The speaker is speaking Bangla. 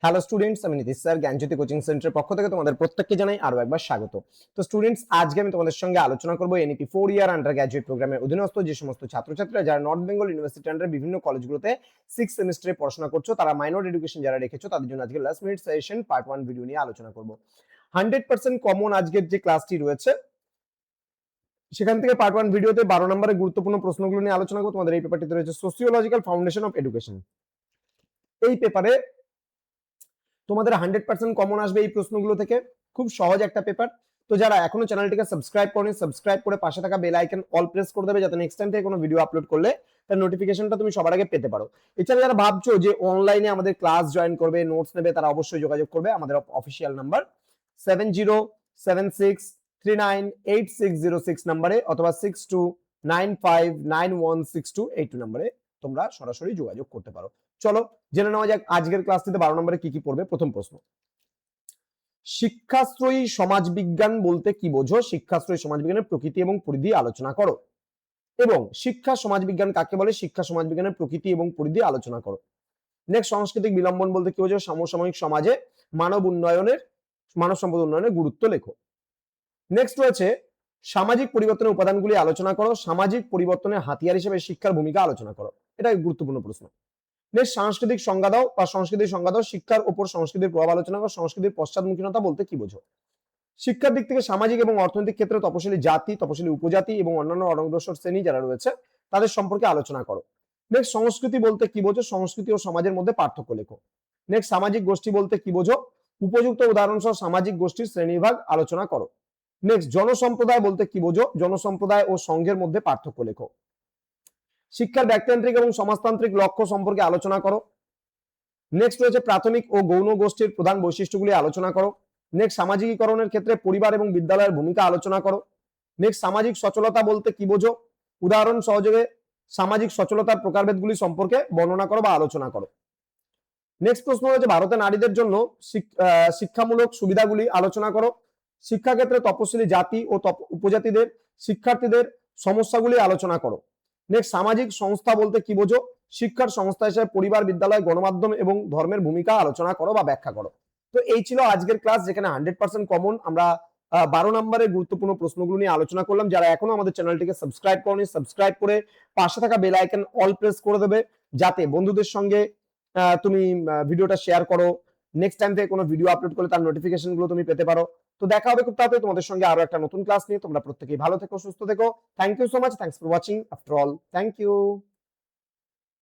হ্যালো স্টুডেন্টস, আমি নীতিশ স্যার জ্ঞানজ্যোতি কোচিং সেন্টারের পক্ষ থেকে তোমাদের প্রত্যেককে জানাই আরো একবার স্বাগত। তো স্টুডেন্টস, আজকে আমি তোমাদের সঙ্গে আলোচনা করব এনইপি 4 ইয়ার আন্ডার গ্র্যাজুয়েট প্রোগ্রামের অধীনস্থ যে সমস্ত ছাত্রছাত্রীরা যারা নর্থ বেঙ্গল ইউনিভার্সিটি আন্ডার বিভিন্ন কলেজগুলোতে 6 সেমিস্টারে পড়াশোনা করছো, তারা মাইনর এডুকেশন যারা রেখেছো তাদের জন্য আজকে last minute session part 1 video নিয়ে আলোচনা করব। 100% কমন আজকের যে ক্লাসটি রয়েছে সেখান থেকে পার্ট 1 ভিডিওতে 12 নম্বরের গুরুত্বপূর্ণ প্রশ্নগুলো নিয়ে আলোচনা করব। তোমাদের এই পেপারটিতে রয়েছে সোসিওলজিক্যাল ফাউন্ডেশন অফ এডুকেশন। এই পেপারে তোমাদের 100% কমন আসবে এই প্রশ্নগুলো থেকে। খুব সহজ একটা পেপার। তো যারা এখনো চ্যানেলটিকে সাবস্ক্রাইব করেনি, সাবস্ক্রাইব করে পাশে থাকা বেল আইকন অল প্রেস করে দেবে, যাতে নেক্সট টাইম থেকে কোনো ভিডিও আপলোড করলে তার নোটিফিকেশনটা তুমি সবার আগে পেতে পারো। এছাড়া যারা ভাবছো যে অনলাইনে আমাদের ক্লাস জয়েন করবে, নোটস নেবে, তারা অবশ্যই যোগাযোগ করবে আমাদের অফিসিয়াল নাম্বার 7076398606 নম্বরে অথবা 6295916282 নম্বরে তোমরা সরাসরি যোগাযোগ করতে পারো। চলো জেনে নেওয়া যাক আজকের ক্লাসটিতে 12 নম্বরে কি কি পড়বে। প্রথম প্রশ্ন, শিক্ষাশ্রয়ী সমাজবিজ্ঞান বলতে কি বোঝো? শিক্ষাশ্রয়ী সমাজবিজ্ঞানের প্রকৃতি এবং পরিধি আলোচনা করো। এবং শিক্ষা সমাজবিজ্ঞান কাকে বলে? শিক্ষা সমাজবিজ্ঞানের প্রকৃতি এবং পরিধি আলোচনা করো। নেক্সট, সাংস্কৃতিক বিলম্বন বলতে কি বোঝো? সমসাময়িক সমাজে মানব সম্পদ উন্নয়নের গুরুত্ব লেখো। নেক্সট রয়েছে সামাজিক পরিবর্তনের উপাদানগুলি আলোচনা করো। সামাজিক পরিবর্তনের হাতিয়ার হিসেবে শিক্ষার ভূমিকা আলোচনা করো। এটা গুরুত্বপূর্ণ প্রশ্ন। নেক্সট, সাংস্কৃতিক সংজ্ঞা দাও বা সংস্কৃতির সংজ্ঞা দাও। শিক্ষার উপর সংস্কৃতির প্রভাব আলোচনা করো। সংস্কৃতির পশ্চাদমুখীনতা বলতে কি বোঝো? শিক্ষার দিক থেকে সামাজিক এবং অর্থনৈতিক ক্ষেত্রে তপশিলি জাতি, তপশিলি উপজাতি এবং অন্যান্য অনগ্রসর শ্রেণী যারা রয়েছে তাদের সম্পর্কে আলোচনা করো। নেক্সট, সংস্কৃতি বলতে কি বোঝো? সংস্কৃতি ও সমাজের মধ্যে পার্থক্য লেখো। নেক্সট, সামাজিক গোষ্ঠী বলতে কি বোঝো? উপযুক্ত উদাহরণ সহ সামাজিক গোষ্ঠীর শ্রেণীবিভাগ আলোচনা করো। নেক্সট, জনসম্প্রদায় বলতে কি বোঝো? জনসম্প্রদায় ও সংঘের মধ্যে পার্থক্য লেখো। শিক্ষার ব্যক্তিতান্ত্রিক এবং সমাজতান্ত্রিক লক্ষ্য সম্পর্কে আলোচনা করো। নেক্সট রয়েছে প্রাথমিক ও গৌণ গোষ্ঠীর প্রধান বৈশিষ্ট্যগুলি আলোচনা করো। নেক্সট, সামাজিকীকরণের ক্ষেত্রে পরিবার এবং বিদ্যালয়ের ভূমিকা আলোচনা করো। নেক্সট, সামাজিক সচলতা বলতে কি বোঝো? উদাহরণ সহযোগে সামাজিক সচলতার প্রকারভেদগুলি সম্পর্কে বর্ণনা করো বা আলোচনা করো। নেক্সট প্রশ্ন রয়েছে ভারতের নারীদের জন্য শিক্ষামূলক সুবিধাগুলি আলোচনা করো। শিক্ষাক্ষেত্রে তপশিলি জাতি ও উপজাতিদের শিক্ষার্থীদের সমস্যাগুলি আলোচনা করো। নেক্সট, সামাজিক সংস্থা বলতে কি বোঝো? শিক্ষার সংস্থা হিসেবে পরিবার, বিদ্যালয়, গণমাধ্যম এবং ধর্মের ভূমিকা আলোচনা করো বা ব্যাখ্যা করো। তো এই ছিল আজকের ক্লাস, যেখানে 100% কমন আমরা 12 নম্বরের গুরুত্বপূর্ণ প্রশ্নগুলো নিয়ে আলোচনা করলাম। যারা এখনো আমাদের চ্যানেলটিকে সাবস্ক্রাইব করনি, সাবস্ক্রাইব করে পাশে থাকা বেল আইকন অল প্রেস করে দেবে, যাতে বন্ধুদের সঙ্গে তুমি ভিডিওটা শেয়ার করো। নেক্সট টাইম থেকে কোনো ভিডিও আপলোড করলে তার নোটিফিকেশন গুলো তুমি পেতে পারো। তো দেখা হবে খুব তাড়াতাড়ি তোমাদের সঙ্গে আরো একটা নতুন ক্লাস নিয়ে। তোমরা প্রত্যেকেই ভালো থেকো, সুস্থ থেকো। Thank you so much. Thanks for watching. After all, thank you.